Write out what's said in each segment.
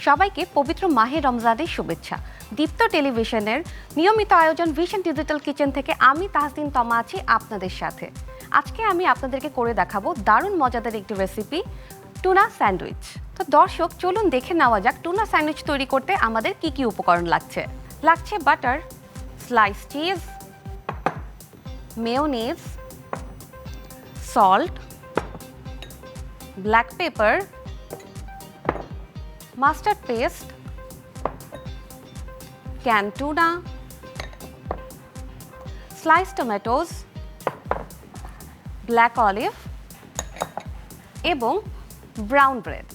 সবাইকে পবিত্র মাহে রমজানের শুভেচ্ছা। দীপ্ত টেলিভিশনের নিয়মিত আয়োজন ভিশন ডিজিটাল কিচেন থেকে আমি তাহসিন তমা আছি আপনাদের সাথে। আজকে আমি আপনাদেরকে করে দেখাবো দারুণ মজাদার একটি রেসিপি, টুনা স্যান্ডউইচ। তো দর্শক, চলুন দেখে নেওয়া যাক টুনা স্যান্ডউইচ তৈরি করতে আমাদের কি কি উপকরণ লাগছে। লাগছে butter, slice cheese, mayonnaise, salt, black pepper, mustard paste, can tuna, slice tomatoes, black olive এবং ব্রাউন ব্রেড।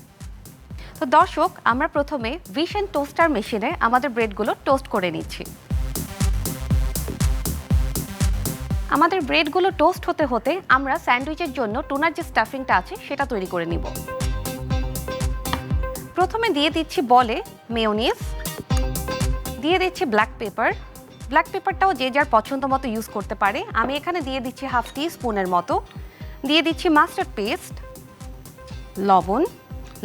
তো দর্শক, আমরা প্রথমে ভিশন টোস্টার মেশিনে আমাদের ব্রেডগুলো টোস্ট করে নিচ্ছি। আমাদের ব্রেডগুলো টোস্ট হতে হতে আমরা স্যান্ডউইচের জন্য টুনার যে স্টাফিংটা আছে সেটা তৈরি করে নিব। প্রথমে দিয়ে দিচ্ছি বলে মেয়োনিজ, দিয়ে দিচ্ছি ব্ল্যাক পেপার। ব্ল্যাক পেপারটাও যে যার পছন্দ মতো ইউজ করতে পারে। আমি এখানে দিয়ে দিচ্ছি হাফ টি স্পুনের মতো। দিয়ে দিচ্ছি মাস্টার্ড পেস্ট, লবণ,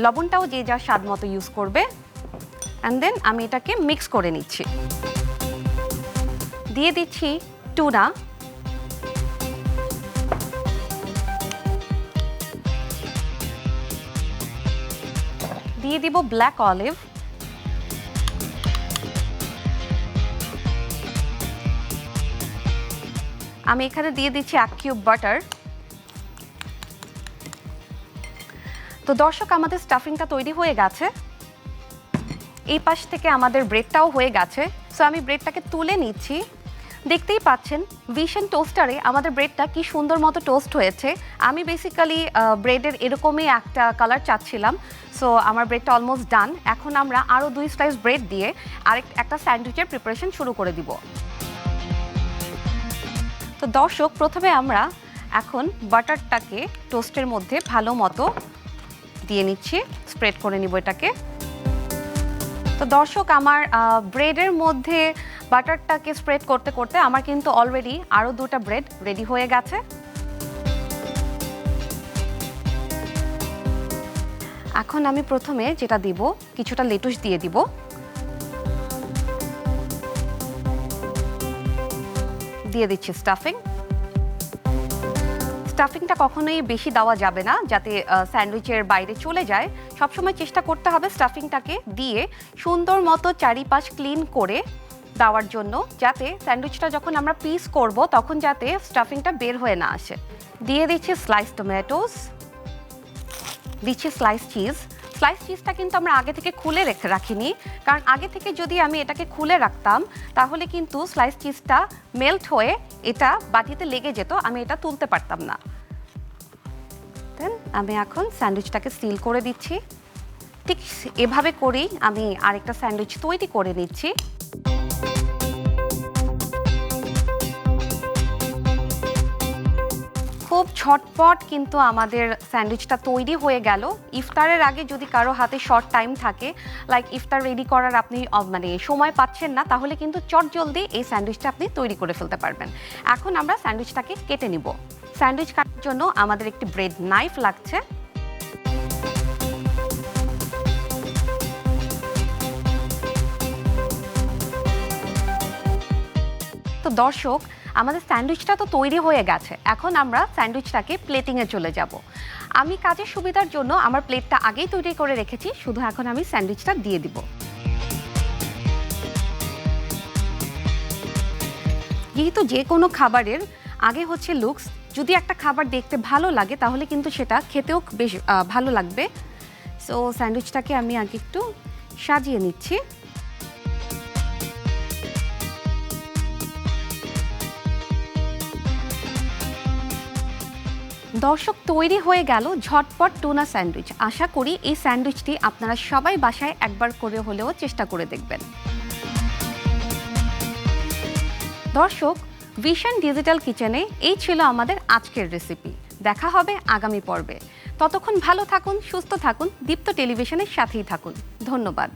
লবণটাও যে যার স্বাদ মতো ইউজ করবে। অ্যান্ড দেন আমি এটাকে মিক্স করে নিচ্ছি। দিয়ে দিচ্ছি টুনা, দিয়ে দিব ব্ল্যাক অলিভ, আমি এখানে দিয়ে দিচ্ছি 1 কিউব বাটার। তো দর্শক, আমাদের স্টাফিংটা তৈরি হয়ে গেছে। এই পাশ থেকে আমাদের ব্রেডটাও হয়ে গেছে। সো আমি ব্রেডটাকে তুলে নিচ্ছি। দেখতেই পাচ্ছেন ভিশন টোস্টারে আমাদের ব্রেডটা কি সুন্দর মতো টোস্ট হয়েছে। আমি বেসিক্যালি ব্রেডের এরকমই একটা কালার চাচ্ছিলাম। সো আমার ব্রেডটা অলমোস্ট ডান। এখন আমরা আরও 2 স্লাইস ব্রেড দিয়ে একটা স্যান্ডউইচের প্রিপারেশন শুরু করে দিব। তো দর্শক, প্রথমে আমরা এখন বাটারটাকে টোস্টের মধ্যে ভালো মতো দিয়ে নিচ্ছি, স্প্রেড করে নিব এটাকে। তো দর্শক, আমার ব্রেডের মধ্যে বাটারটাকে স্প্রেড করতে করতে আমার কিন্তু অলরেডি আরও 2টা ব্রেড রেডি হয়ে গেছে। এখন আমি প্রথমে যেটা দিব, কিছুটা লেটুস দিয়ে দিব। দিয়ে দিচ্ছি স্টাফিং। স্টাফিংটা কখনোই বেশি দেওয়া যাবে না, যাতে স্যান্ডউইচের বাইরে চলে যায়। সবসময় চেষ্টা করতে হবে স্টাফিংটাকে দিয়ে সুন্দর মতো চারিপাশ ক্লিন করে দেওয়ার জন্য, যাতে স্যান্ডউইচটা যখন আমরা পিস করব তখন যাতে স্টাফিংটা বের হয়ে না আসে। দিয়ে দিচ্ছি স্লাইস টমেটোস, দিচ্ছি স্লাইস চিজ। স্লাইস চিজটা কিন্তু আমরা আগে থেকে খুলে রাখিনি, কারণ আগে থেকে যদি আমি এটাকে খুলে রাখতাম তাহলে কিন্তু স্লাইস চিজটা মেল্ট হয়ে এটা বাটিতে লেগে যেত, আমি এটা তুলতে পারতাম না। দেন আমি এখন স্যান্ডউইচটাকে সিল করে দিচ্ছি। ঠিক এভাবে করেই আমি আরেকটা স্যান্ডউইচ তৈরি করে নিচ্ছি। খুব ঝটপট কিন্তু আমাদের স্যান্ডউইচটা তৈরি হয়ে গেল। ইফতারের আগে যদি কারো হাতে শর্ট টাইম থাকে, লাইক ইফতার রেডি করার আপনি সময় পাচ্ছেন না, তাহলে কিন্তু চটজলদি এই স্যান্ডউইচটা আপনি তৈরি করে ফেলতে পারবেন। এখন আমরা স্যান্ডউইচটাকে কেটে নিব। স্যান্ডউইচ কাটার জন্য আমাদের একটি ব্রেড নাইফ লাগছে। তো দর্শক, আমাদের স্যান্ডউইচটা তো তৈরি হয়ে গেছে। এখন আমরা স্যান্ডউইচটাকে প্লেটিংয়ে চলে যাব। আমি কাজের সুবিধার জন্য আমার প্লেটটা আগেই তৈরি করে রেখেছি, শুধু এখন আমি স্যান্ডউইচটা দিয়ে দিব। যেহেতু যে কোনো খাবারের আগে হচ্ছে লুকস, যদি একটা খাবার দেখতে ভালো লাগে তাহলে কিন্তু সেটা খেতেও বেশ ভালো লাগবে। সো স্যান্ডউইচটাকে আমি আগে একটু সাজিয়ে নিচ্ছি। দর্শক, তৈরি হয়ে গেল ঝটপট টুনা স্যান্ডউইচ। আশা করি এই স্যান্ডউইচটি আপনারা সবাই বাসায় একবার করে হলেও চেষ্টা করে দেখবেন। দর্শক, ভিশন ডিজিটাল কিচেনে এই ছিল আমাদের আজকের রেসিপি। দেখা হবে আগামী পর্বে। ততক্ষণ ভালো থাকুন, সুস্থ থাকুন, দীপ্ত টেলিভিশনের সাথেই থাকুন। ধন্যবাদ।